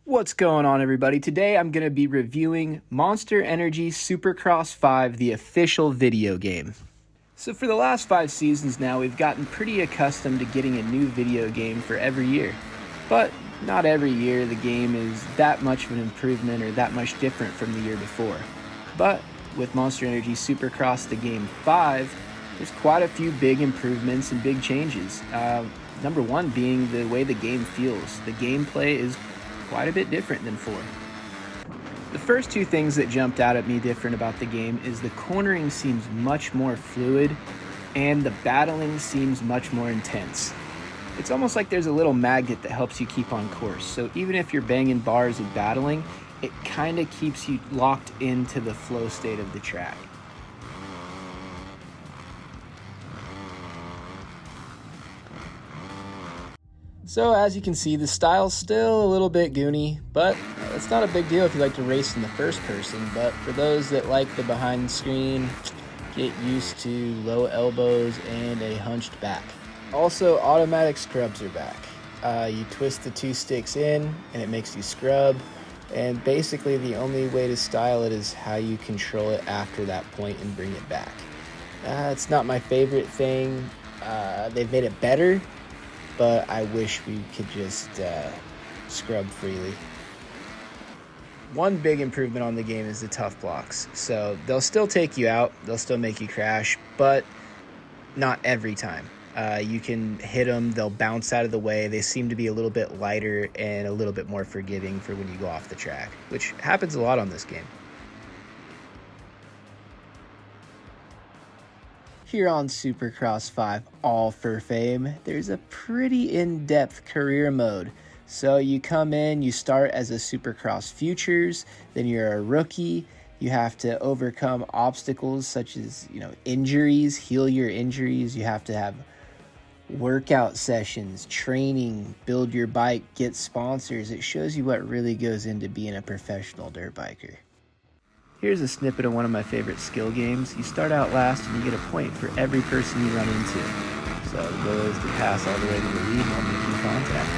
What's going on, everybody? Today I'm going to be reviewing Monster Energy Supercross 5, the official video game. So for the last 5 seasons now, we've gotten pretty accustomed to getting a new video game for every year. But not every year the game is that much of an improvement or that much different from the year before. But with Monster Energy Supercross the Game 5, there's quite a few big improvements and big changes. Number one being the way the game feels. The gameplay is quite a bit different than 4. The first two things that jumped out at me different about the game is the cornering seems much more fluid and the battling seems much more intense. It's almost like there's a little magnet that helps you keep on course. So even if you're banging bars and battling, it kind of keeps you locked into the flow state of the track. So as you can see, the style's still a little bit goony, but it's not a big deal if you like to race in the first person. But for those that like the behind the screen, get used to low elbows and a hunched back. Also, automatic scrubs are back. You twist the 2 sticks in and it makes you scrub. And basically the only way to style it is how you control it after that point and bring it back. It's not my favorite thing. They've made it better, but I wish we could just scrub freely. One big improvement on the game is the tough blocks. So they'll still take you out, they'll still make you crash, but not every time. You can hit them, they'll bounce out of the way. They seem to be a little bit lighter and a little bit more forgiving for when you go off the track, which happens a lot on this game. Here on Supercross 5 All for Fame, there's a pretty in-depth career mode. So you come in, you start as a Supercross Futures, then you're a rookie. You have to overcome obstacles such as, injuries, heal your injuries. You have to have workout sessions, training, build your bike, get sponsors. It shows you what really goes into being a professional dirt biker. Here's a snippet of one of my favorite skill games. You start out last and you get a point for every person you run into. So the goal is to pass all the way to the lead while making contact.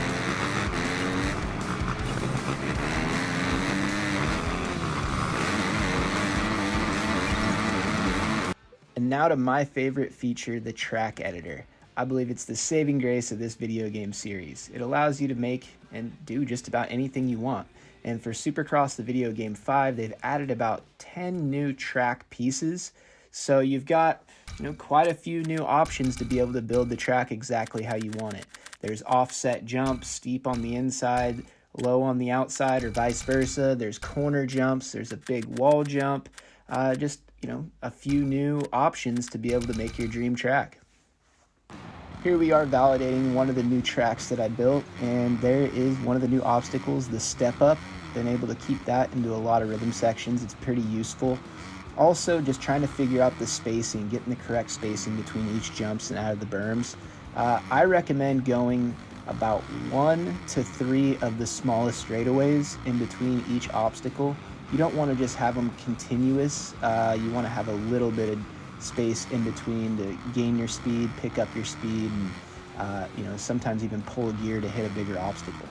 And now to my favorite feature, the track editor. I believe it's the saving grace of this video game series. It allows you to make and do just about anything you want. And for Supercross, the video game 5, they've added about 10 new track pieces. So you've got, quite a few new options to be able to build the track exactly how you want it. There's offset jumps, steep on the inside, low on the outside, or vice versa. There's corner jumps. There's a big wall jump. Just, a few new options to be able to make your dream track. Here we are validating one of the new tracks that I built, and there is one of the new obstacles, the step up. Been able to keep that into a lot of rhythm sections. It's pretty useful. Also, just trying to figure out the spacing, getting the correct spacing between each jumps and out of the berms. I recommend going about 1 to 3 of the smallest straightaways in between each obstacle. You don't want to just have them continuous. You want to have a little bit of space in between to gain your speed, pick up your speed, and sometimes even pull a gear to hit a bigger obstacle.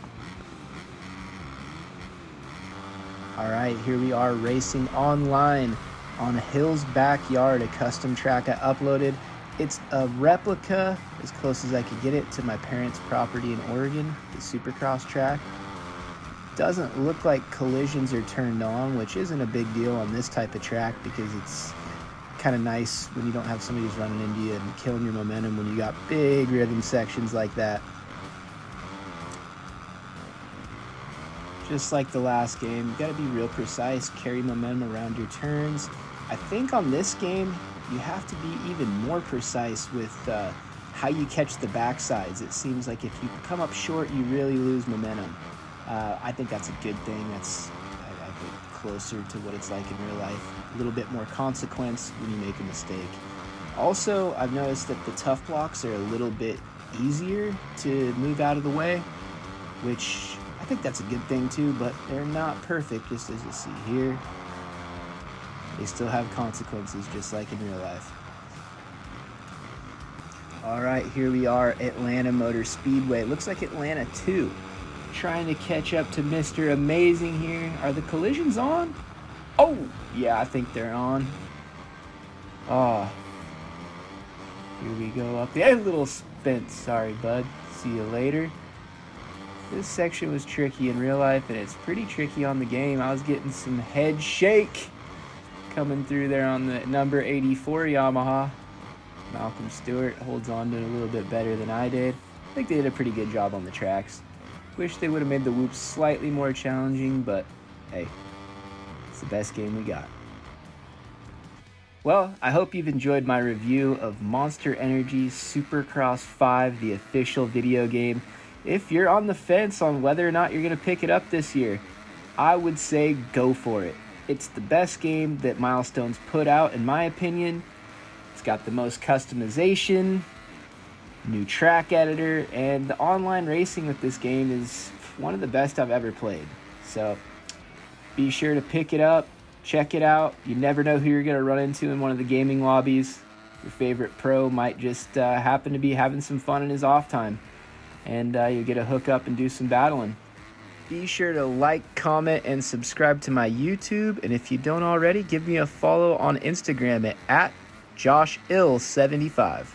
All right, here we are racing online on Hill's Backyard, a custom track I uploaded. It's a replica, as close as I could get it, to my parents' property in Oregon, the Supercross track. Doesn't look like collisions are turned on, which isn't a big deal on this type of track because it's kind of nice when you don't have somebody who's running into you and killing your momentum when you got big rhythm sections like that. Just like the last game, you got to be real precise, carry momentum around your turns. I think on this game, you have to be even more precise with how you catch the backsides. It seems like if you come up short, you really lose momentum. I think that's a good thing. That's, I think, closer to what it's like in real life. A little bit more consequence when you make a mistake. Also, I've noticed that the tough blocks are a little bit easier to move out of the way, which I think that's a good thing too, but they're not perfect, just as you see here. They still have consequences, just like in real life. All right, here we are, Atlanta Motor Speedway. It looks like Atlanta 2. Trying to catch up to Mr. Amazing here. Are the collisions on? Oh, yeah, I think they're on. Oh. Here we go up there. A little spent. Sorry, bud. See you later. This section was tricky in real life, and it's pretty tricky on the game. I was getting some head shake coming through there on the number 84 Yamaha. Malcolm Stewart holds on to it a little bit better than I did. I think they did a pretty good job on the tracks. Wish they would have made the whoops slightly more challenging, but hey, it's the best game we got. Well, I hope you've enjoyed my review of Monster Energy's Supercross 5, the official video game. If you're on the fence on whether or not you're going to pick it up this year, I would say go for it. It's the best game that Milestone's put out, in my opinion. It's got the most customization, new track editor, and the online racing with this game is one of the best I've ever played. So be sure to pick it up, check it out. You never know who you're going to run into in one of the gaming lobbies. Your favorite pro might just happen to be having some fun in his off time, and you'll get to hook up and do some battling. Be sure to like, comment, and subscribe to my YouTube, and if you don't already, give me a follow on Instagram at JoshIll75.